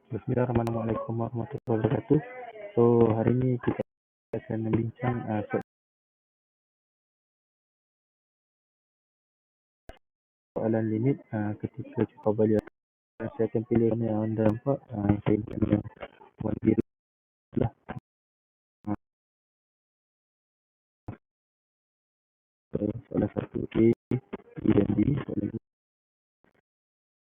Bismillahirrahmanirrahim warahmatullahi wabarakatuh. So, hari ini kita akan membincang soalan limit ketika cukup value. Saya akan pilih yang anda nampak, yang saya buat yang warna biru lah. Soalan 1 A, B dan B. Soalan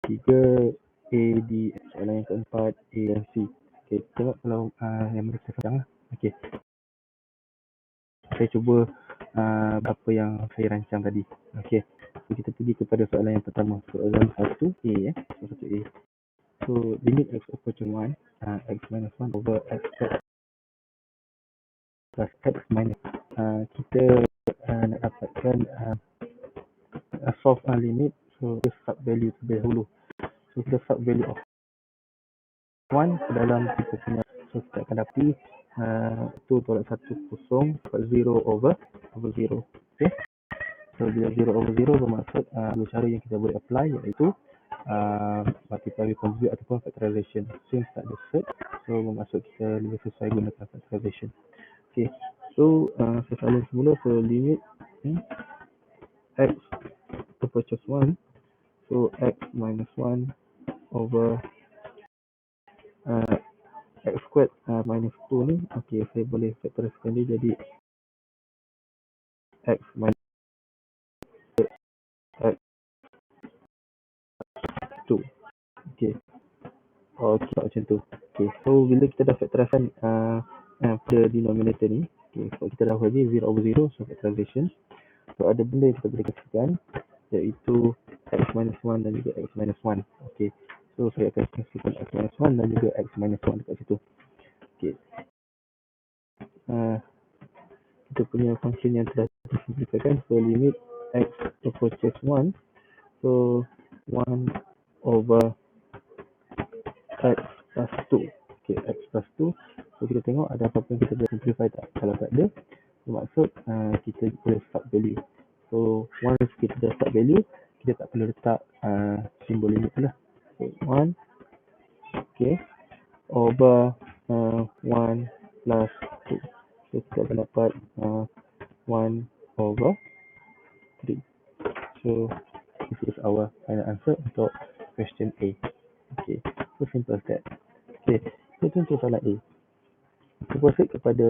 3 A, D. Soalan yang keempat A dan C. Okay, tengok kalau yang mereka sedang lah. Okay, saya cuba apa yang saya rancang tadi. Okay, so kita pergi kepada soalan yang pertama. Soalan 1 A ya. Soalan 1 A. So, limit x approaching 1, x minus 1 over x plus x minus. Kita nak dapatkan solve limit. So, kita sub value terlebih dahulu. So, kita sub value of 1 ke dalam kita punya. So, kita akan dapat 2 tolak 1 kosong dapat 0 over 0. Okay. So, bila 0 over 0 bermaksud dua cara yang kita boleh apply iaitu multiply with conjugate ataupun factorization. Since tak ada set, so bermaksud kita lebih sesuai gunakan factorization. Okay, so soalan semula, so limit x approaches 1, so x minus 1 over x squared minus 2 ni, okay, saya boleh factorizkan dia jadi x minus x 2. Okay, okay, macam tu. Okay, so bila kita dah factorizkan pada denominator ni, okay, so kita dah bagi 0 over 0, so factorization. So ada benda yang kita boleh kasihkan iaitu x minus 1 dan juga x minus 1. Okay, so saya akan kasihkan x minus 1 dan juga x minus 1 dekat situ. Okay, kita punya function yang telah disimplifikan. So limit x approaches 1, so 1 over x plus 2. Okay, x plus 2. So kita tengok ada apa-apa yang kita boleh simplify tak. Kalau tak ada, bermaksud kita boleh sub value. So once kita dah sub value, kita tak perlu letak simbol limit tu lah. So 1, okay, over 1 plus 2. So kita akan dapat 1 over 3. So this is our final answer untuk question A. Okay, so simple as that. Okay, so contoh soalan A. Kita proceed kepada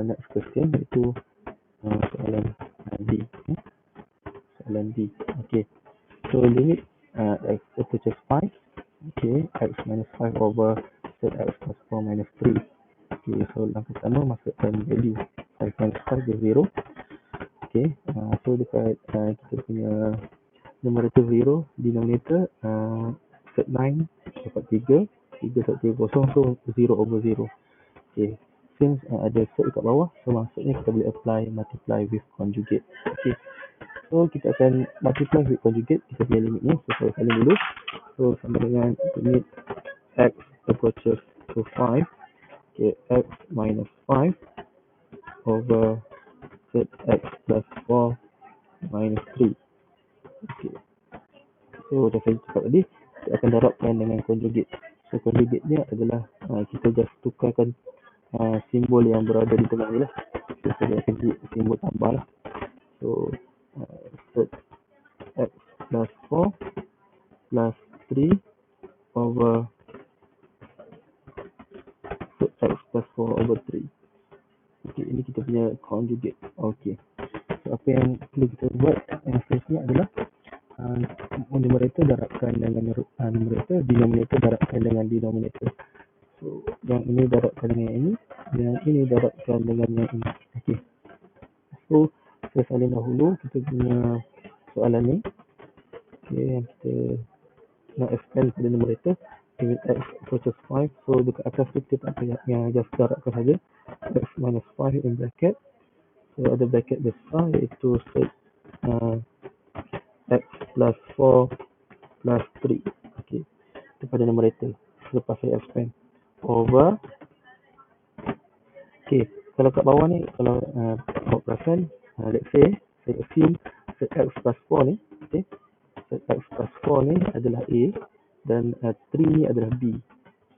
next question iaitu soalan D. Soalan D. Okay, so limit x approaches 5. Okay, x minus 5 over x plus 4 minus 3. Okay, so langkah pertama masukkan value 5 minus 5 is 0. Okay, so dekat kita punya numerator 0, denominator set 9 dapat 3 dapat 3 kosong, so 0 over 0. Okay, since ada set dekat bawah, so maksudnya kita boleh apply multiply with conjugate. Okay, so kita akan multiply with conjugate, kita punya limit ni. So saya salin dulu. So sama dengan limit x approaches to 5. Okay, x minus 5 over set x plus 4 minus 3. Okay, so dah saya cakap tadi, kita akan darabkan dengan conjugate. So conjugate ni adalah kita just tukarkan simbol yang berada di tengah ni lah. So saya akan simbol tambah lah. So set x plus 4 plus 3 over set x plus 4 over 3. Okay, ini kita punya conjugate. Okay, so apa yang perlu kita buat yang seterusnya adalah numerator darabkan dengan numerator, denominator darabkan dengan denominator. So yang ini darabkan dengan yang ini darabkan dengan yang ini. Okay, so saya salin dahulu kita punya soalan ni. Okay, yang kita nak expand pada numerator limit x approaches 5. So dekat atas tu kita tak payah, yang just darabkan saja x minus 5 in bracket. So ada bracket besar iaitu set x plus 4 plus 3. Okay, kepada numerator lepas saya expand over. Okay, kalau kat bawah ni, kalau awak perasan, let's say saya assume set x plus 4 ni, okay, set x plus 4 ni adalah A dan 3 ni adalah B.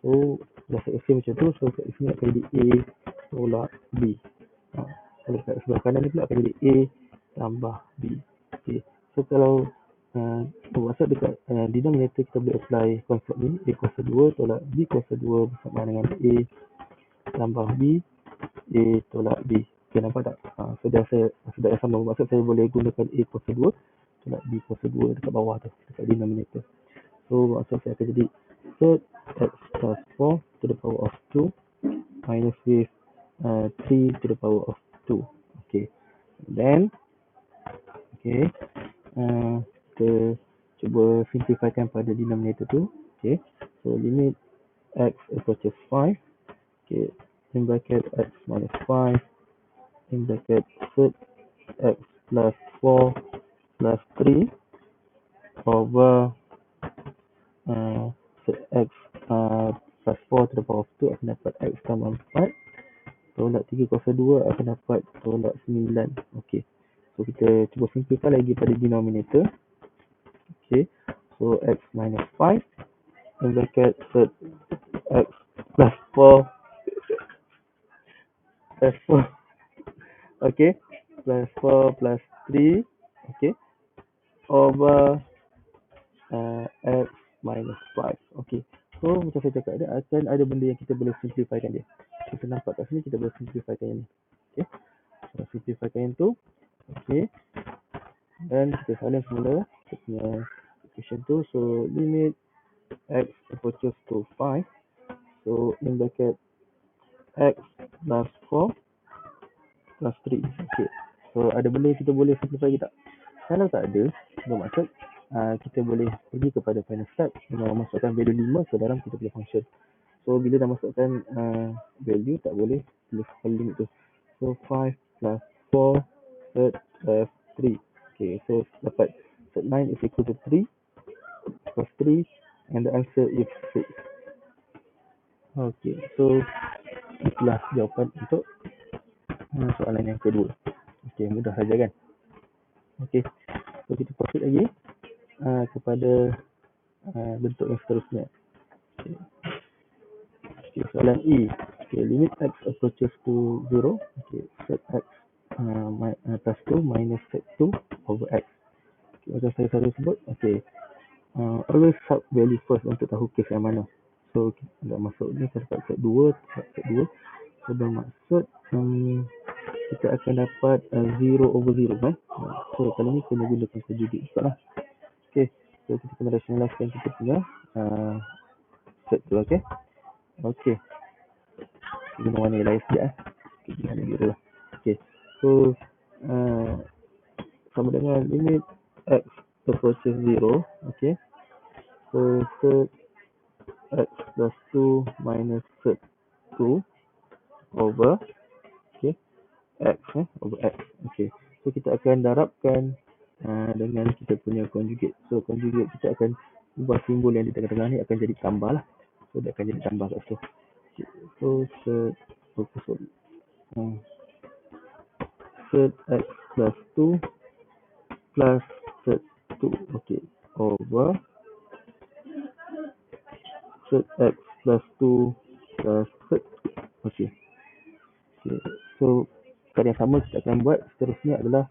So dah set assume macam tu, so kat sini akan jadi A tolak B. Kalau kat sebelah kanan ni pula akan jadi A tambah B. Okay. So kalau maksud dekat denominator kita boleh apply konsep ni, A kuasa 2 tolak B kuasa 2 bersama dengan A tambah B, A tolak B. Okay, nampak tak? So dah yang sama. Maksud saya boleh gunakan A kuasa 2 tolak B kuasa 2 dekat bawah tu, dekat denominator. So maksud saya akan jadi third x plus 4 to the power of 2 minus with 3 to the power of 2. Okay. Then okay, kita cuba simplifykan pada denominator tu. Okay. So limit x approaches 5. Okay. In bracket x minus 5. In bracket third x plus 4 plus 3 over x plus 4 to the power of 2 akan dapat x tambah 4 tolak 3 kuasa 2 akan dapat tolak 9. Okay. So kita cuba simplify lagi pada denominator. Okay. So x minus 5 in bracket third x plus 4 plus 4 okay plus 4 plus 3 okay over x minus 5. Okay. So macam saya cakap, dia akan ada benda yang kita boleh simplifykan dia. Kita nampak kat sini kita boleh simplifykan yang ni. Okay. So simplifykan yang tu. Okay. Dan kita salin semula kita punya equation tu. So limit x approaches to 5. So in bracket x plus 4 plus 3. Okay. So ada benda kita boleh simplify ke tak? Kalau tak ada, bermaksud kita boleh pergi kepada final step dengan memasukkan value 5 ke dalam kita punya function. So bila dah masukkan value, tak boleh tuliskan limit tu. So 5 plus 4 third plus 3. Okay, so dapat third 9 is equal to 3 plus 3 and the answer is 6. Okay, so itulah jawapan untuk soalan yang kedua. Okay, mudah saja kan? Okay, so kita proceed lagi kepada bentuk yang seterusnya. Okay. Okay, soalan E. Okay, limit x approaches to 0. Okay, set x plus 2 minus set 2 over x. Okay, macam saya selalu sebut, okay, always sub value first untuk tahu case yang mana. So, kita masuk ni, kita dapat set 2, set 2. So, bermaksud kita akan dapat 0 over 0. So, kali ni kena gunakan conjugate juga lah. Okay, so kita kena rationalizekan kita punya set tu, okay. Okay. Guna warna yang lain sekejap okay, guna biru lah. Okay. So sama dengan limit x approaches 0. Okay. So set x plus 2 minus set 2 over okay x over x. Okay. So kita akan darabkan dengan kita punya conjugate. So conjugate kita akan ubah simbol yang di tengah-tengah ni akan jadi tambah lah. So dia akan jadi tambah kat situ. Okay. So set x plus 2 plus set 2 okay over set x plus 2 plus set okay. Okay. So perkara yang sama kita akan buat seterusnya adalah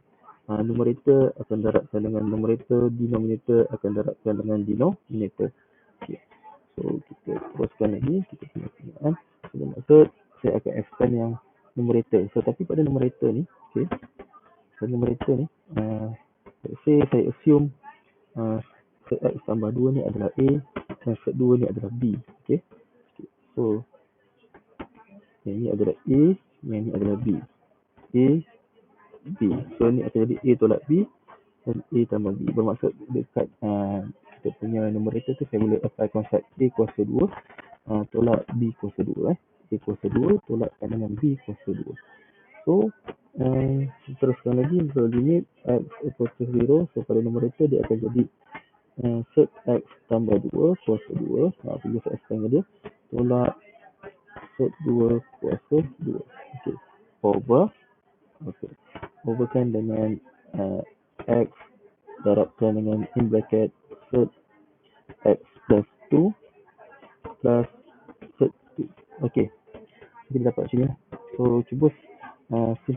numerator akan darabkan dengan numerator, denominator akan darabkan dengan denominator. Okay. So kita teruskan lagi kita punya pertanyaan. So maksud saya akan expand yang numerator. So tapi pada numerator ni, okay, pada numerator ni let's say saya assume set x tambah 2 ni adalah A dan set 2 ni adalah B. Okay. So yang ni adalah A, yang ni adalah B. A, B. So ni akan jadi A tolak B dan A tambah B. Bermaksud dekat kita punya numerator tu saya boleh apply konsep A kuasa 2 tolak B kuasa 2. A kuasa 2 tolakkan dengan B kuasa 2. So teruskan lagi. So limit x approaches 0. So pada numerator dia akan jadi set x tambah 2 kuasa 2. Bila saya expand dia tolak set 2 kuasa 2. Okay. Over. Okay. Overkan dengan x darabkan dengan in bracket set x plus 2 plus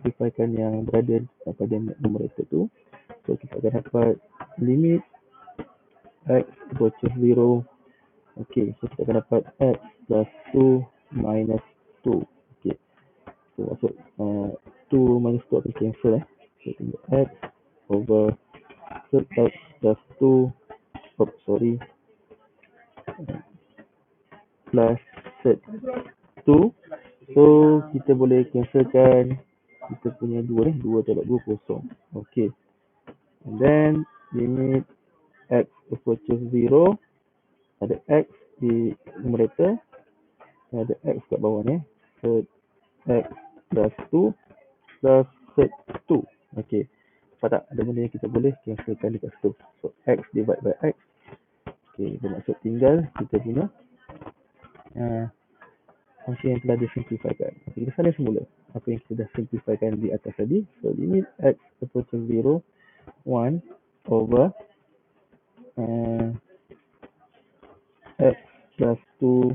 simplifykan yang berada pada numerator tu. So kita akan dapat limit x approaches 0. Okay, so kita akan dapat x plus 2 minus 2. Okay, so maksud 2 minus 2 akan cancel So tinggal x over x plus 2 plus set 2. So kita boleh cancelkan kita punya 2 tolak 2 kosong. Okay, and then limit x approaches 0, ada x di numerator, ada x kat bawah ni, set x plus 2 plus set 2. Okay, nampak tak ada benda yang kita boleh cancelkan dekat situ. So x divide by x. Okay, bermaksud tinggal kita guna fungsi yang telah disimplifikan. Okay, kita salin semula apa yang kita dah simplifikan di atas tadi. So limit x approaching 0, 1 over x plus 2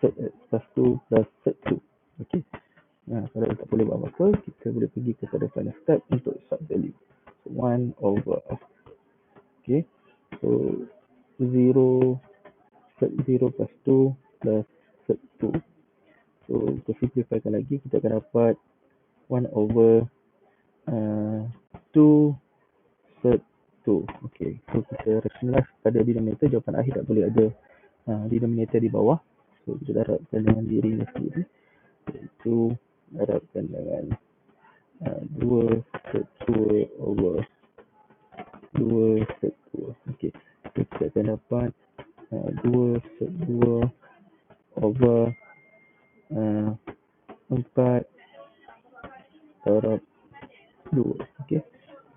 set x plus 2 plus set 2. Okay, kalau kita boleh buat apa, kita boleh pergi kepada final step untuk sub value. So 1 over, okay, so 0 set 0 plus 2 plus set 2. So kita simplifikan lagi, kita akan dapat 1 over 2 set 2. Okay, so kita rationalize pada denominator, jawapan akhir tak boleh ada denominator di bawah. So kita darabkan dengan dirinya sendiri, iaitu darabkan dengan 2 set 2 over 2 set 2. Okay, so kita akan dapat 2 set 2 over 4 darab 2. Okay,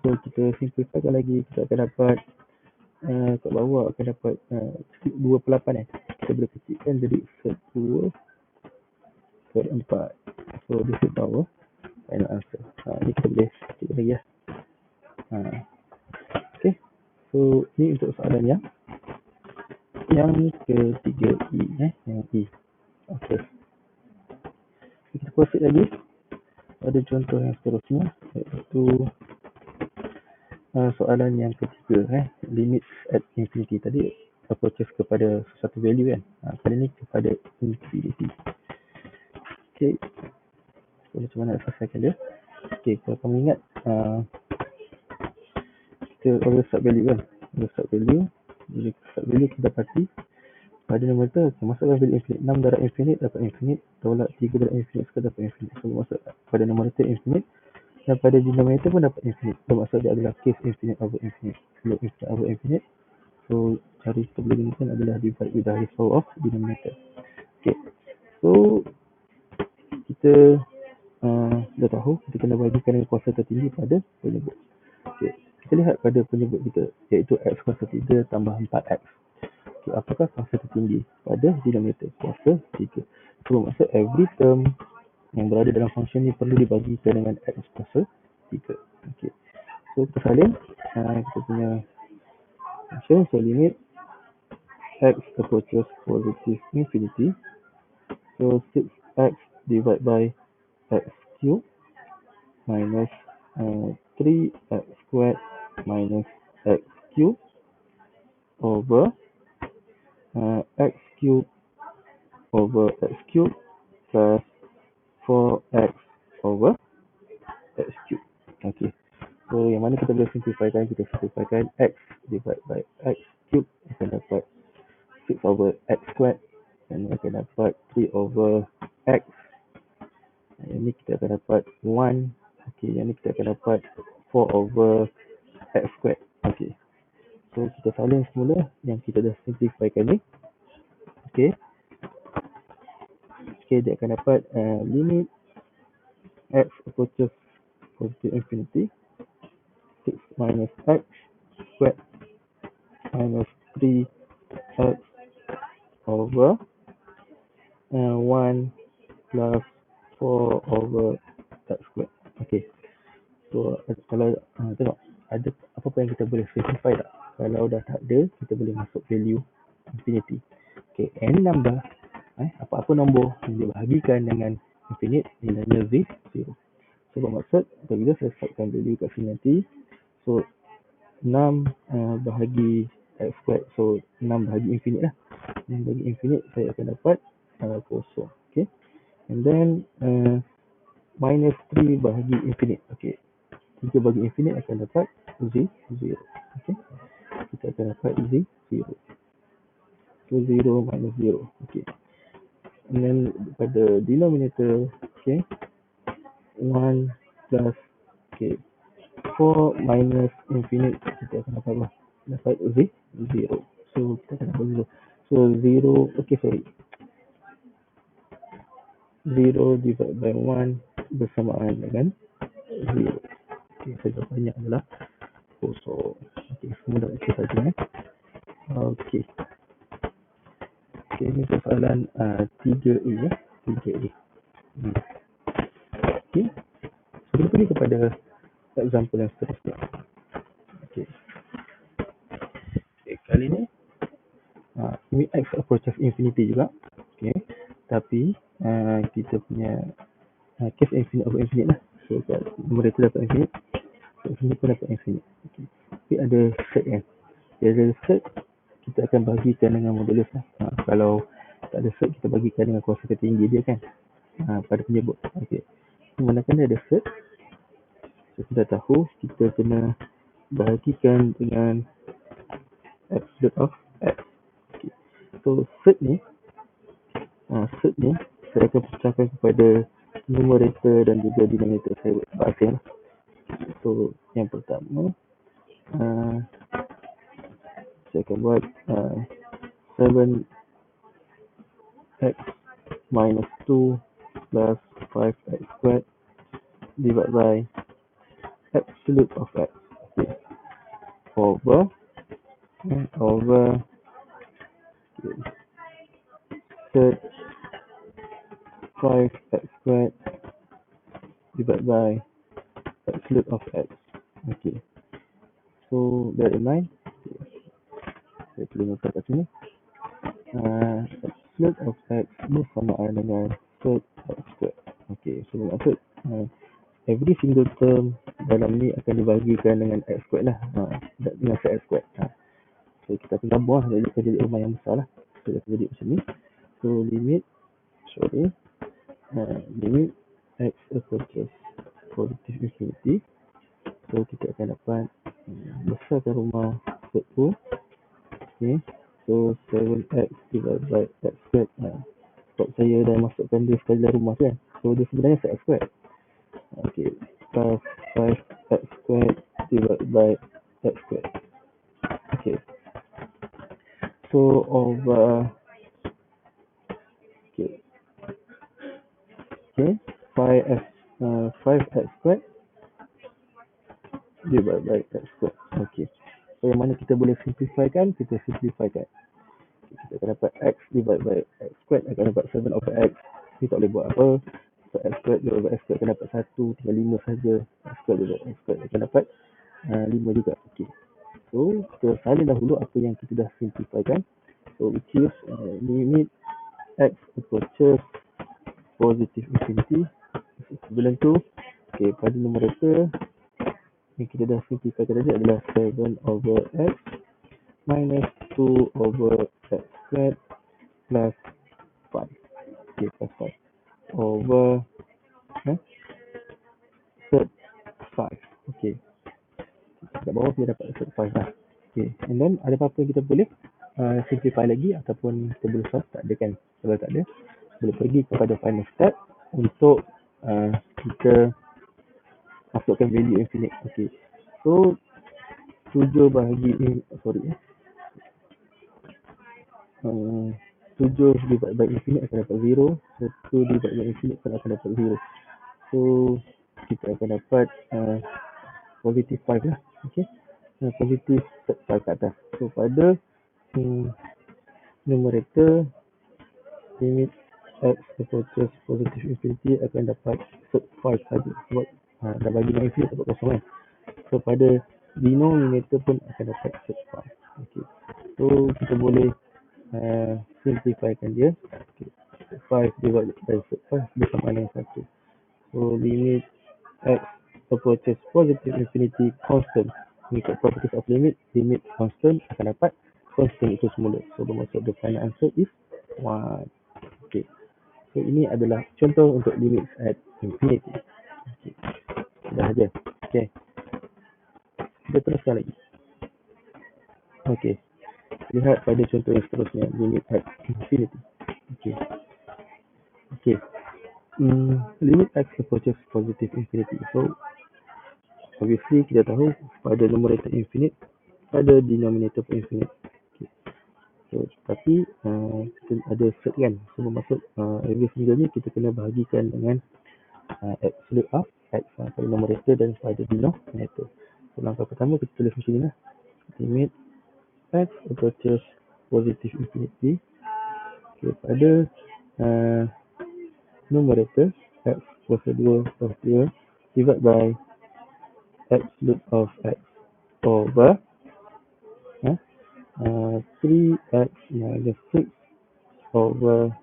so kita simplifikan lagi, kita akan dapat kat bawah akan dapat 2 per 8 kita boleh kecilkan jadi set 2 per 4. So this is our final answer. Ni kita boleh kecilkan lagi Okay, so ni untuk soalan yang ketiga yang E. Okay, kita proceed lagi pada contoh yang seterusnya, iaitu soalan yang ketiga, limit at infinity. Tadi approaches kepada sesuatu value kali ni kepada infinity. Okay, so macam mana nak selesaikan dia? Okay, kalau kamu ingat kita ada sub value ada sub value. Jadi sub value kita dapati pada numerator, masukkan value infinite, 6 darab infinite dapat infinite, tolak 3 darab infinite sekali dapat infinite. So masuk pada numerator infinite dan pada denominator pun dapat infinite. Bermaksud dia adalah case infinite over infinite. Kalau infinite over infinite, so cara kita boleh gunakan adalah divide with the highest power of denominator. Okay, so kita dah tahu kita kena bagikan dengan kuasa tertinggi pada penyebut. Okay, kita lihat pada penyebut kita, iaitu x kuasa 3 tambah 4x. Okay, apakah kuasa tertinggi pada denominator? Kuasa 3. So bermaksud every term yang berada dalam function ni perlu dibagikan dengan x kuasa 3. Okay, so kita salin kita punya function. So limit x approaches positive infinity, so 6x divided by x cube minus 3x squared minus x cube over x cube over x cube plus 4x over x cube. Okay, so yang mana kita boleh simplifikan, kita simplifikan x divided by x cube akan dapat 6 over x squared dan akan dapat 3 over x. Yang ni kita akan dapat 1. Okay, yang ni kita akan dapat 4 over x squared. Okay, so kita salin semula yang kita dah simplifikan ni. Okay, dia akan dapat limit x approaches positive infinity, 6 minus x squared minus 3x over 1 plus 4 over x squared. Okay, so kalau tengok ada apa-apa yang kita boleh simplify tak? Kalau dah tak ada, kita boleh masuk value infinity. Okay, any number, apa-apa nombor yang dibahagikan dengan infinite, nilainya 0. So So bermaksud apabila saya setkan value kat sini nanti, so 6 bahagi x squared, so 6 bahagi infinite lah. 6 bahagi infinite saya akan dapat kosong. Okay. And then minus 3 bahagi infinite. Okay. 3 bahagi infinite akan dapat 0. Okay. Kita akan dapat 0. So 0 minus 0. Okay. And then pada denominator, okay, 1 plus, okay, 4 minus infinite, kita akan dapat apa? Dapat 0. So kita akan dapat 0. So 0, okay, sorry. 0 divided by 1 bersamaan dengan 0. Okay, so jawapannya adalah kosong. Okay, semua dah okey saja. Okay. Okay, ini soalan 3A ya. 3A. Okay. So kita pergi kepada example yang seterusnya. Okay. Okay, kali ni ini x approaches infinity juga. Okay. Tapi kita punya case infinite over infinite lah. So kat numerator dapat infinite, so sini pun dapat infinite. Okay. Tapi ada set kan. Ada set, kita akan bagikan dengan modulus lah. Kalau tak ada set, kita bagikan dengan kuasa tertinggi dia kan. Pada penyebut. Okay. Manakala ada set, so kita tahu kita kena bahagikan dengan absolute of x. Okay. So set ni saya akan pecahkan kepada numerator dan juga denominator saya buat asing lah. So yang pertama saya akan buat 7x minus 2 plus 5x squared divided by absolute of x. Okay. Over third 5x squared divided by absolute of x. Okay. So that in mind, saya perlu letak kat sini. Absolute of x bersamaan dengan third x squared. Okay. So maksud every single term dalam ni akan dibagikan dengan x squared lah. Dengan set x squared. So kita akan gabung lah. Jadi akan jadi rumah yang besar lah. So dia akan jadi macam ni. So limit x approaches positive infinity. So kita akan dapat besarkan rumah set tu. Okay. So 7x divided by x squared. Sebab saya dah masukkan dia sekali dalam rumah kan. So dia sebenarnya set x squared. Okay. Plus 5x squared divided by x squared. Okay. So over 5x squared divided by x squared. Okay. So yang mana kita boleh simplifikan, kita simplifikan. Kita akan dapat x divided by x squared akan dapat 7 over x. Ni tak boleh buat apa. So x squared divided by x squared akan dapat 1, tinggal 5 saja. X squared divided by x squared akan dapat 5 juga. Okay. So kita salin dahulu apa yang kita dah simplifikan. So which is limit x approaches positive infinity is equivalent to, okay, pada numerator yang kita dah simplifikan tadi adalah 7 over x minus 2 over x squared plus 5. Okay, plus 5 over third 5. Okay. Kat bawah kita dapat third 5 lah. Okay. And then ada apa-apa yang kita boleh simplify lagi ataupun kita boleh solve? Tak ada kan? Kalau tak ada, boleh pergi kepada final step untuk kita masukkan value infinite. Okay. So 7 bahagi 7 divided by infinite akan dapat 0. So 2 divided by infinite pun akan dapat 0. So kita akan dapat positive 5 lah. Okay. Positive 5 kat atas. So pada numerator limit x approaches positive infinity akan dapat 5 saja. Sebab dah bagi dengan infinite dapat kosong kan. So pada denominator pun akan dapat 5. Okay. So kita boleh simplifikan dia. Okay. 5 divided by 5 bersama dengan 1. So limit x approaches positive infinity constant. Mengikut properties of limit constant akan dapat constant itu semula. So bermaksud the final answer is 1. Okay. So ini adalah contoh untuk limit at infinity. Okay. Dah aja. Okay. Kita teruskan lagi. Okay. Lihat pada contoh yang seterusnya, limit at infinity. Okay. Okay. Limit x approaches positive infinity. So obviously kita tahu pada numerator infinite, pada denominator pun infinite. Okay. So tapi kita ada set kan. So bermaksud every single ni kita kena bahagikan dengan absolute of x pada numerator dan pada denominator. So langkah pertama kita tulis macam ni lah. Limit x approaches positive infinity. Okay, pada numerator x kuasa 2 plus 2 divided by absolute of x over 3x minus 6 over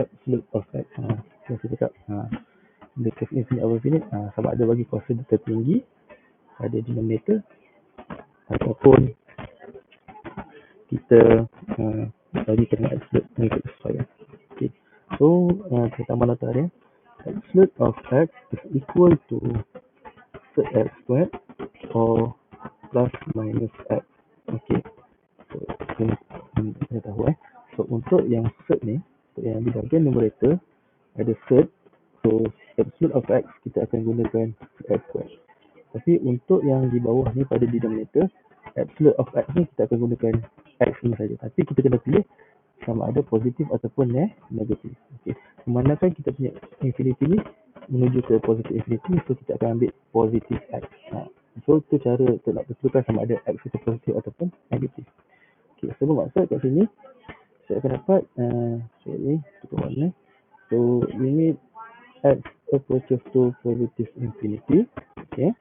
absolute of x. Kita cakap the case infinite over infinite sama ada bagi kuasa tertinggi pada denominator ataupun kita bagi kena absolute mengikut kesesuaian. Okay. So pertama nota dia, absolute of x is equal to set x squared or plus minus x. Okay. So kita tahu so untuk yang set ni, untuk yang di bahagian numerator ada set, so absolute of x kita akan gunakan set x squared. Tapi untuk yang di bawah ni pada denominator, absolute of x ni kita akan gunakan x ni saja. Tapi kita kena pilih sama ada positif ataupun negatif. Okay. Memandangkan kita punya infinity ni menuju ke positif infinity, so kita akan ambil positif x. So tu cara untuk nak tentukan sama ada x itu positif ataupun negatif. Okay. So bermaksud kat sini saya akan dapat ni tukar warna. So limit x approaches to positive infinity. Okay.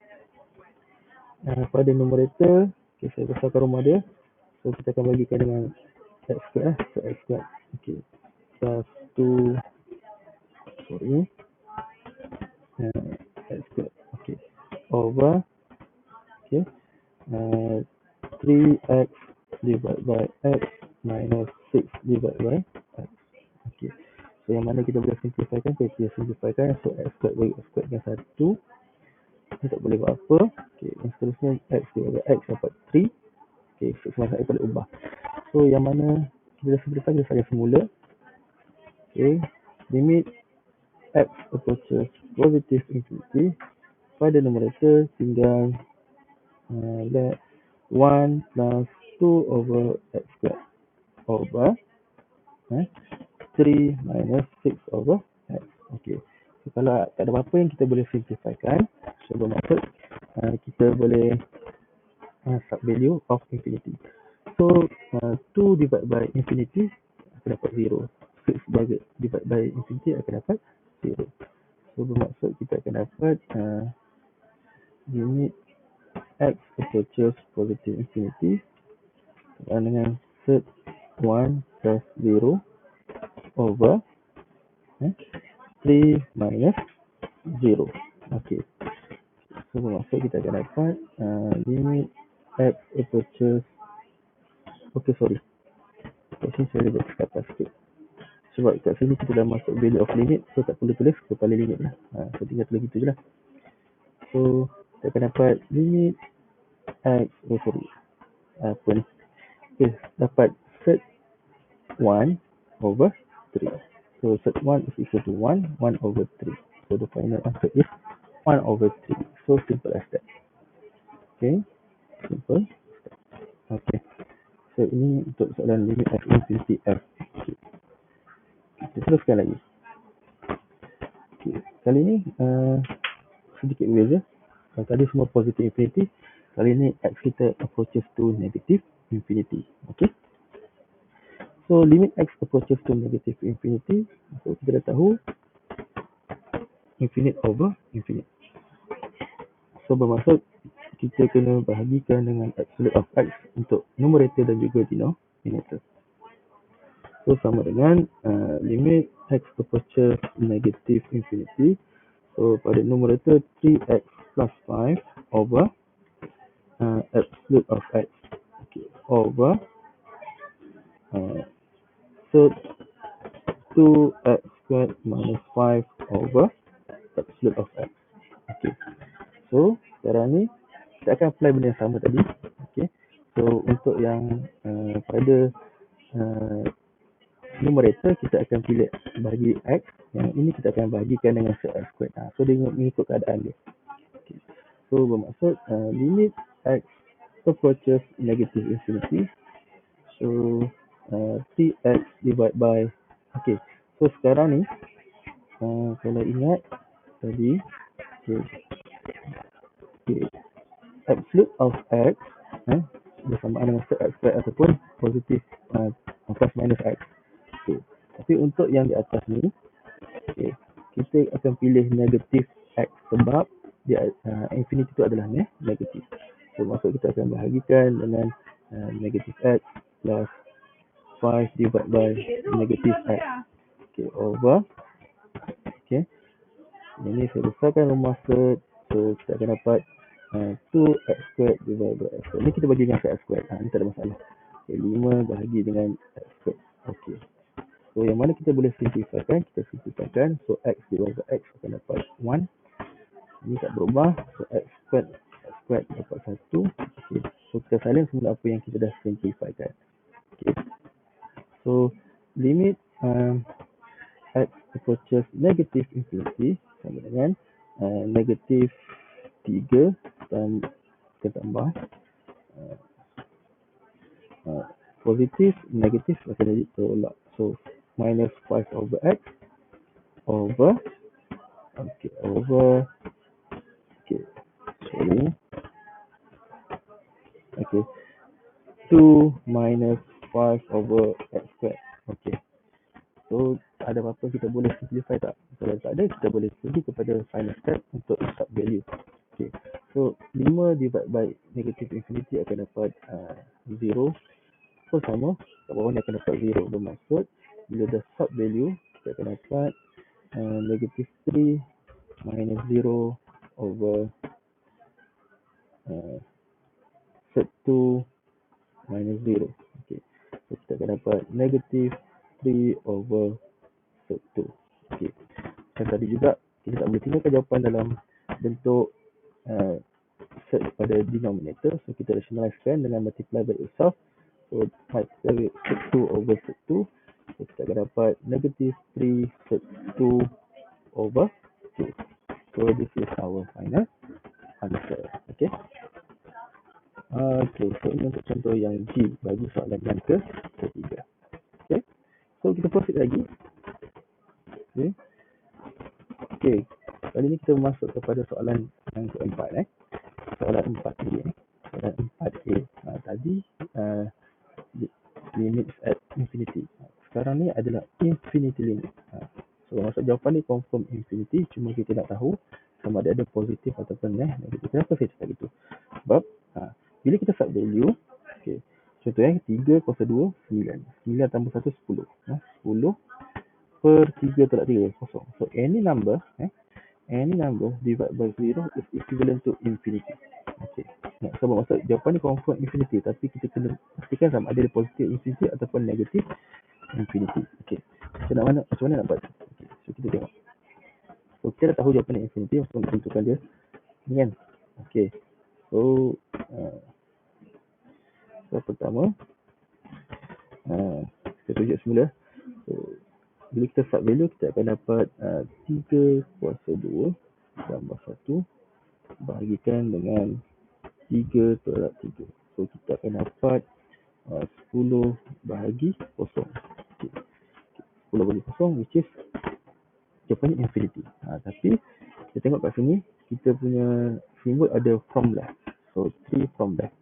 Pada numerator, okay, saya besarkan rumah dia. So kita akan bagikan dengan x squared So x squared. Okay. Plus 2 x squared. Okay. Over okay. 3x divided by x minus 6 divided by x. Okay. So yang mana kita boleh simplifikan, kita simplifikan. So x squared bagi x squared dengan 1. Kita tak boleh buat apa. Okay. Yang seterusnya x divided by x dapat 3. Okay. 6 minus x boleh ubah. So yang mana kita dah simplify, kita saja semula. Okay. Limit x approaches positive infinity. Pada numerator tinggal let 1 plus 2 over x squared over 3 minus 6 over x. Okay. So, kalau tak ada apa-apa yang kita boleh simplifikan, so bermaksud kita boleh sub value of infinity. So 2 divided by infinity akan dapat 0. 6 divided by infinity akan dapat 0. So bermaksud kita akan dapat limit x approaches positive infinity dengan set 1 plus 0 over 3 minus 0. Okay. So bermaksud kita akan dapat limit x approaches. Okay, sorry. Kat sini saya buat kata sikit. Sebab kat sini kita dah masuk value of limit, so tak perlu tulis kepala limit lah. So tinggal tulis gitu je lah. So kita akan dapat limit x, apa ni? Okay, dapat set 1 over 3. So set 1 is equal to 1 over 3. So the final answer is 1 over 3. So simple as that. Okay, simple. Okay. So ini untuk soalan limit x infinity f. Okay. Kita teruskan lagi. Okay. Kali ni sedikit berbeza. Tadi semua positive infinity. Kali ni x kita approaches to negative infinity. Okay. So limit x approaches to negative infinity. So kita dah tahu infinite over infinite. So bermaksud kita kena bahagikan dengan absolute of x untuk numerator dan juga denominator. So sama dengan limit x approaches negative infinity. So pada numerator 3x plus 5 over absolute of x, okay, over so 2x squared minus 5 over absolute of x. Okay. So sekarang ni kita akan apply benda yang sama tadi. Okay. So untuk yang pada numerator kita akan pilih bagi x, yang ini kita akan bahagikan dengan set x squared. So dia mengikut keadaan dia. Okay. So bermaksud limit x approaches negative infinity. So 3x divided by, okay. So sekarang ni kalau ingat tadi, okay, absolute of x bersamaan dengan set x squared ataupun positif plus minus x. Okay. Tapi untuk yang di atas ni, okay, kita akan pilih negatif x sebab dia infinity itu adalah negatif. So maksud kita akan bahagikan dengan negatif x plus 5 divided by negatif x. Okay, over. Okay. Ini saya besarkan rumah set. So kita akan dapat 2x squared divided by x squared. Ini kita bagi dengan x squared. Ini tak ada masalah. Okay, 5 bahagi dengan x squared. Okay. So yang mana kita boleh simplifikan, kita simplifikan. So x divided by x akan dapat 1. Ini tak berubah. So x squared dapat 1. Okay. So kita salin semula apa yang kita dah simplifikan. Okay. So limit x approaches negative infinity sama dengan negatif 3 dan kita tambah positif negatif akan jadi tolak. So minus 5 over x over sorry, 2 minus 5 over x squared. Okay. So ada apa-apa kita boleh simplify tak? Kalau tak ada, kita boleh pergi kepada final step untuk sub value. Okay. So 5 divided by negative infinity akan dapat 0. So sama, kat bawah ni akan dapat 0. Bermaksud bila dah sub value, kita akan dapat negative 3 minus 0 over set 2 minus 0. Okay. So kita akan dapat negative 3 over set 2. Okay. Dan tadi juga kita tak boleh tinggalkan jawapan dalam bentuk set pada denominator. So kita rationalizekan dengan multiply by itself. So multiply with set 2 over set 2. So kita akan dapat negative 3 set 2 over 2. So this is our final answer. Okay. Okay, so ini untuk contoh yang G bagi soalan yang ketiga. Okay, so kita proceed lagi. Okay, okay, kali ini kita masuk kepada soalan yang keempat. Soalan 4A. Soalan 4A. Tadi limit at infinity. Sekarang ni adalah infinity limit. So maksud jawapan ni confirm infinity, cuma kita nak tahu sama ada positif ataupun negatif. Kenapa saya cakap gitu? Sebab bila kita set value, okay, contohnya 3 kuasa 2, 9. 9 tambah 1, 10. 10 per 3 tolak 3, kosong. So any number divided by 0 is equivalent to infinity. Okay. So maksud jawapan ni confirm infinity, tapi kita kena pastikan sama ada positif infinity ataupun negatif infinity. Okay. So macam mana nak buat? Okay. So kita tengok. So kita dah tahu jawapan infinity, untuk menentukan dia. Ni kan? Okay. So pertama kita tunjuk semula. So bila kita sub value, kita akan dapat 3 kuasa 2 tambah 1 bahagikan dengan 3 tolak 3. So kita akan dapat 10 bahagi kosong. Okay. 10 bahagi kosong, which is jawapannya infinity. Tapi kita tengok kat sini, kita punya simbol ada from left. So 3 from left.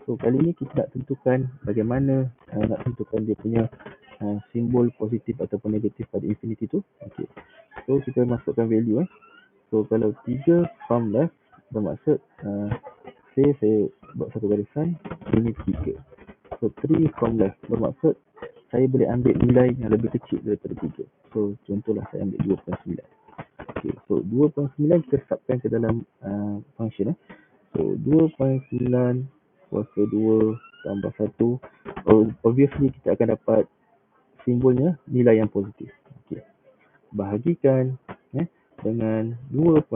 So kali ni kita nak tentukan bagaimana nak tentukan dia punya simbol positif ataupun negatif pada infinity tu. Okay. So kita masukkan value. So kalau 3 from left bermaksud saya buat satu garisan, ini 3. So 3 from left bermaksud saya boleh ambil nilai yang lebih kecil daripada 3. So contohlah saya ambil 2.9. Okay. Okay, so 2.9 kita subkan ke dalam function. So 2.9 kuasa 2 tambah 1. Obviously kita akan dapat simbolnya nilai yang positif. Okay. Bahagikan dengan 2.9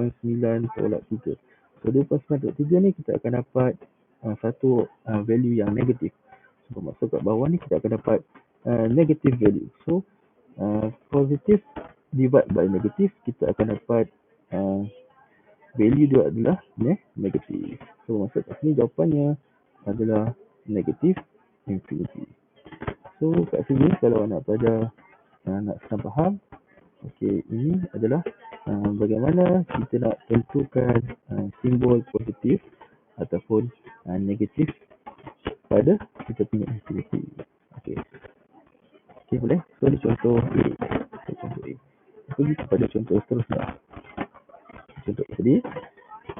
tolak 3. So 2.9 tolak 3 ni kita akan dapat satu value yang negatif. So maksud kat bawah ni kita akan dapat negative value. So positif divide by negatif, kita akan dapat value dia adalah negatif. So maksud kat sini jawapannya adalah negatif infinity. So kat sini kalau anak pelajar nak senang faham, okey, ini adalah bagaimana kita nak tentukan simbol positif ataupun negatif pada kita punya infinity. Okey. Okey, boleh? So ini contoh A. So, contoh A. Pergi kepada contoh seterusnya. Contoh A tadi.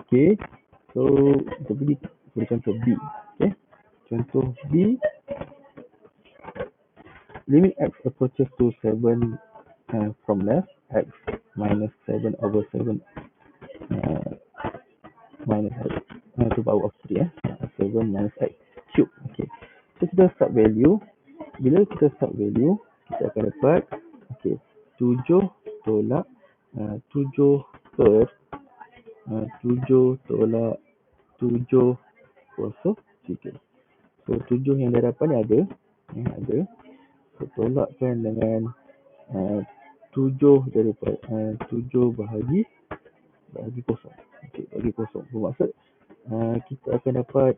Okey. So kita pergi kepada contoh B. Okey. Contoh B. Limit x approaches to 7 from left, x minus 7 over 7 minus x to power of 3 7 minus x cube. Okay. So kita start value. Bila kita start value, kita akan dapat 7 tolak 7 per 7 tolak 7 kuasa 3. So 7 yang dah dapat ni ada. So tolakkan dengan 7 daripada 7 bahagi kosong. Okey, bagi kosong. Bermaksud kita akan dapat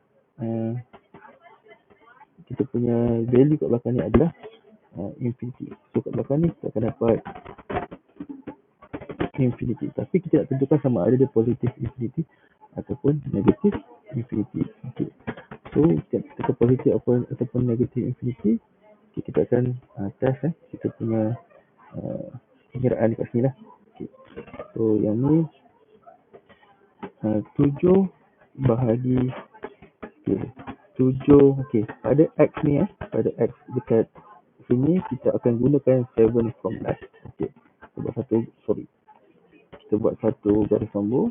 kita punya value kat belakang ni adalah infinity. So kat belakang ni kita akan dapat infinity. Tapi kita nak tentukan sama ada dia positif infinity ataupun negatif infinity. Okay. So kita positif ataupun negatif infinity, kita akan test kita punya pengiraan dekat sini lah. Okay. So yang ni 7 bahagi 7. Okay. Pada x ni pada x dekat sini kita akan gunakan 7 from left. Okay. Kita buat satu garis sambung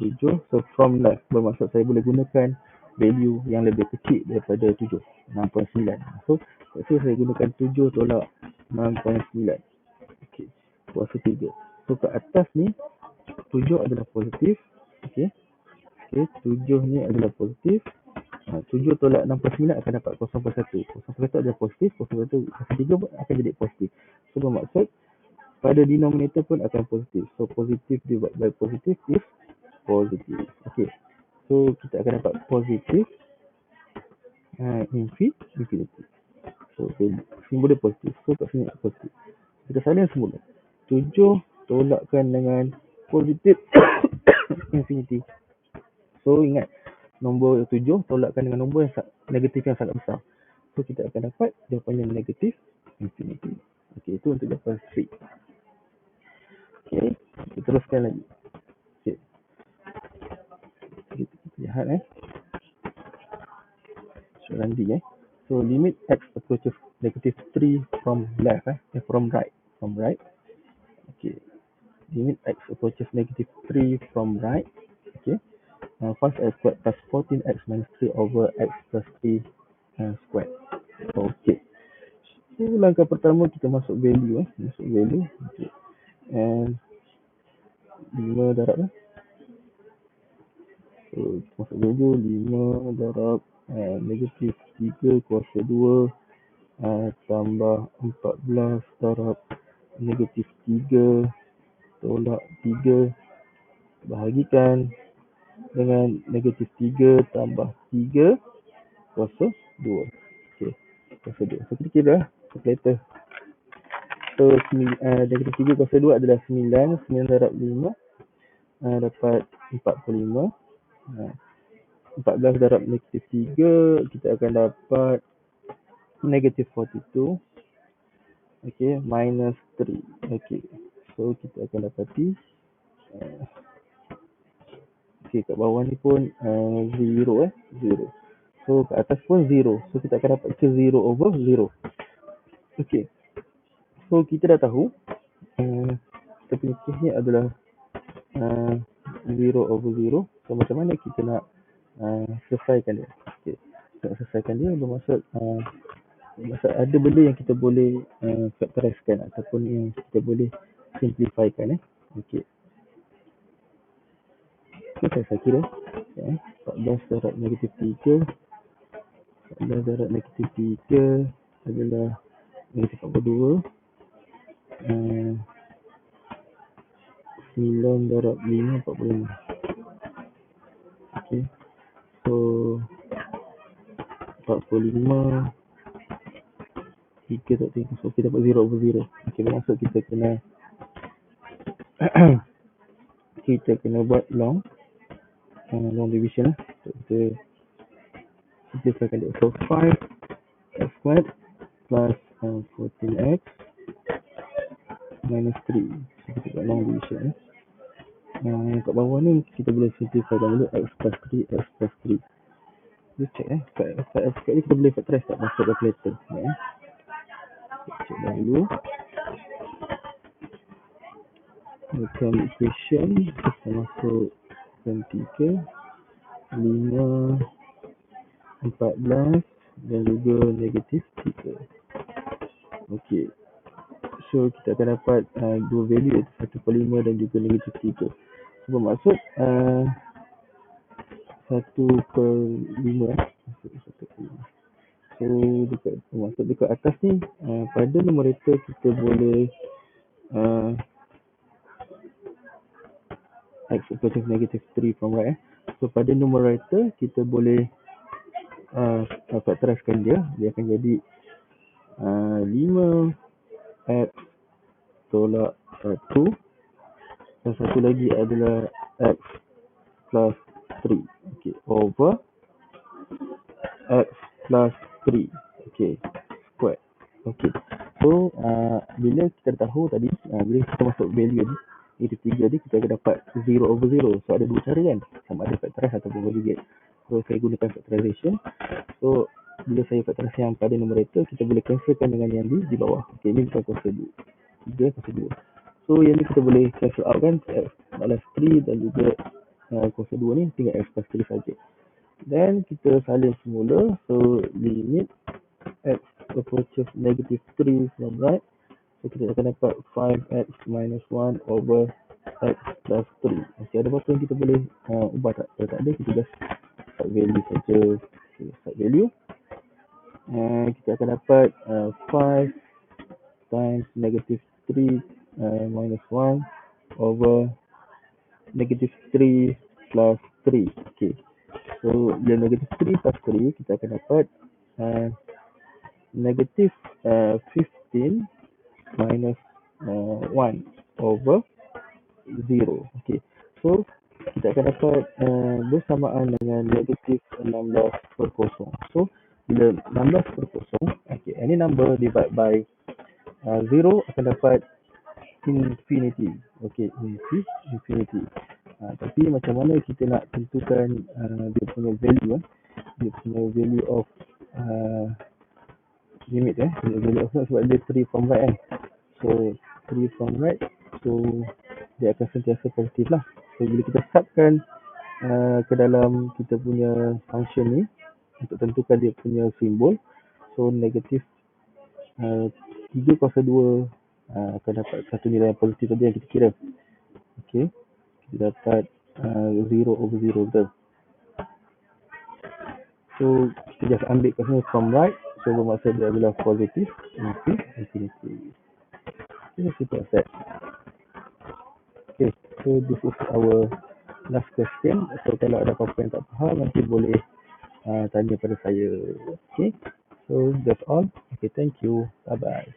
7. So from left bermaksud saya boleh gunakan value yang lebih kecil daripada 7, 6.9. So saya gunakan 7 tolak 6.9. Okay. Kuasa 3. So kat atas ni 7 adalah positif. Okay. 7 ni adalah positif. 7 tolak 6.9 akan dapat 0.1. 0.1 adalah positif. 0.1 kuasa 3 pun akan jadi positif. So bermaksud pada denominator pun akan positif. So positif divided by positif is positif. Okay. So kita akan dapat positif infinity. So simbol dia positif. So kat sini positif. Kita salin semula. 7 tolakkan dengan positif infinity. So ingat, nombor 7 tolakkan dengan nombor yang negatif yang sangat besar. So kita akan dapat jawapannya negatif infinity. Okay, itu untuk jawapan 3. Okay, kita teruskan lagi. Okay. Kita lihat soalan D. So limit x approaches negative 3 from left, from right. Okay. Limit x approaches negative 3 from right. Okay. 5x squared plus 14x minus 3 over x plus 3 squared. Okay. So langkah pertama kita masuk value. Okay. And 5 darab So masuk value 5 darab negatif 3 kuasa 2 tambah 14 darab negatif 3 tolak 3 bahagikan dengan negatif 3 tambah 3 kuasa 2. Okay, kuasa 2. So kita kira calculator. So negatif 3 kuasa 2 adalah 9. 9 darab 5 dapat 45. 14 darab negatif 3 kita akan dapat negatif 42. Okay, minus 3. Okay, so kita akan dapati okay, kat bawah ni pun 0. So kat atas pun 0. So kita akan dapat 0 over 0. Okay, so kita dah tahu kita punya case ni adalah 0/0. So macam mana kita nak selesaikan dia? Okay. Nak selesaikan dia bermaksud ada benda yang kita boleh factorize-kan ataupun yang kita boleh simplify-kan. Okay. Okay, saya kira 14 darab negatif 3 14 darab negatif 3 adalah negatif 42. 9 darab 5 45. Okay. So 45 3 tak 3. So kita dapat 0/0. Okay, bermaksud kita kena kita kena buat long division lah. So kita simplifykan dia. So 5x squared plus 14x minus 3. So kita buat long division. Yang kat bawah ni kita boleh simplifykan dulu. X plus 3, x plus 3. Kita check x squared ni kita boleh factorize tak masuk calculator. Check dulu. Macam equation kita masuk 3, 5, 14 dan juga negatif 3. Okey. So kita akan dapat dua value iaitu 1/5 dan juga negatif 3. So bermaksud 1/5. So bermaksud dekat atas ni pada numerator kita boleh x equals negative 3 from right. So pada numerator kita boleh factorize-kan dia akan jadi 5x tolak 1 dan satu lagi adalah x plus 3 over x plus 3 square. So bila kita tahu tadi bila kita masuk value ni negatif 3 ni kita akan dapat 0/0. So ada dua cara kan, sama ada factorize ataupun conjugate. So saya gunakan factorization. So bila saya factorize yang pada numerator, kita boleh cancelkan dengan yang di bawah. Okay, ni bukan kuasa 3 kuasa 2. So yang ni kita boleh cancel out kan, x minus 3 dan juga kuasa 2 ni tinggal x plus 3 saja. Dan kita salin semula. So limit x approaches negative 3 from right. So kita akan dapat 5x minus 1 over x plus 3. Okay, ada apa-apa yang kita boleh ubah tak? Kalau tak ada, kita just set value saja. Okay, set value. Kita akan dapat 5 times negative 3 minus 1 over negative 3 plus 3. Okay. So bila negative 3 plus 3, kita akan dapat negative 15 minus 1 over 0. Okay. So kita akan dapat bersamaan dengan negatif 16/0. So bila 16/0, okay, any number divided by 0 akan dapat infinity. Okay, infinity. Tapi macam mana kita nak tentukan dia punya value, dia punya value of limit value of sebab dia 3 from right so 3 from right, so dia akan sentiasa positif lah. So bila kita subkan ke dalam kita punya function ni untuk tentukan dia punya simbol, so negatif 3 kuasa 2 akan dapat satu nilai yang positif tadi yang kita kira. Okay, kita dapat 0/0 betul. So kita just ambil kuasa from right, so bermaksud dia adalah positif infinity. This is the set. Okay, so this is our last question. So kalau ada apa-apa yang tak faham, nanti boleh tanya pada saya. Okay, so that's all. Okay, thank you. Bye bye.